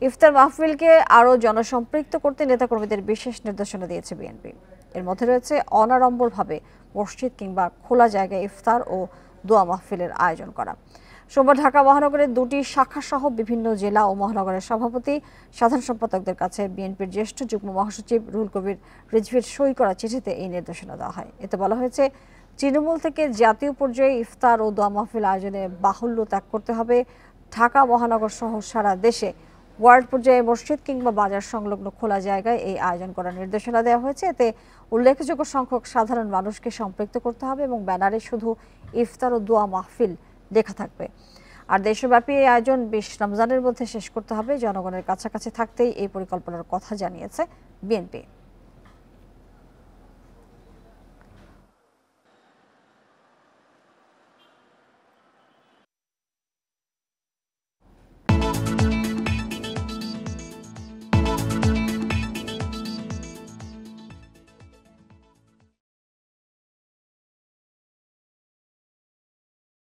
ইফতার মাহফিলকে আরও জনসম্পৃক্ত করতে নেতাকর্মীদের বিশেষ নির্দেশনা দিয়েছে বিএনপি। এর মধ্যে রয়েছে অনাড়ম্বরভাবে মসজিদ কিংবা খোলা জায়গায় ইফতার ও দোয়া মাহফিলের আয়োজন করা। সোমবার ঢাকা মহানগরের 2টি শাখা সহ বিভিন্ন জেলা ও মহানগরের সভাপতি, সাধারণ সম্পাদকদের কাছে বিএনপির জ্যেষ্ঠ যুগ্ম মহাসচিব রুহুল কবির রিজভীর সই করা চিঠিতে এই নির্দেশনা দেওয়া হয়। এতে বলা হয়েছে, তৃণমূল থেকে জাতীয় পর্যায়ে ইফতার ও দোয়া মাহফিল আয়োজনে বাহুল্য ত্যাগ করতে হবে। ঢাকা মহানগর সহ সারা দেশে ওয়ার্ড পর্যায়ে মসজিদ কিংবা বাজার সংলগ্ন খোলা জায়গায় এই আয়োজন করার নির্দেশনা দেওয়া হয়েছে। এতে উল্লেখযোগ্য সংখ্যক সাধারণ মানুষকে সম্পৃক্ত করতে হবে এবং ব্যানারে শুধু ইফতার ও দোয়া মাহফিল লেখা থাকবে। আর দেশব্যাপী এই আয়োজন 20 রমজানের মধ্যে শেষ করতে হবে। জনগণের কাছাকাছি থাকতেই এই পরিকল্পনার কথা জানিয়েছে বিএনপি।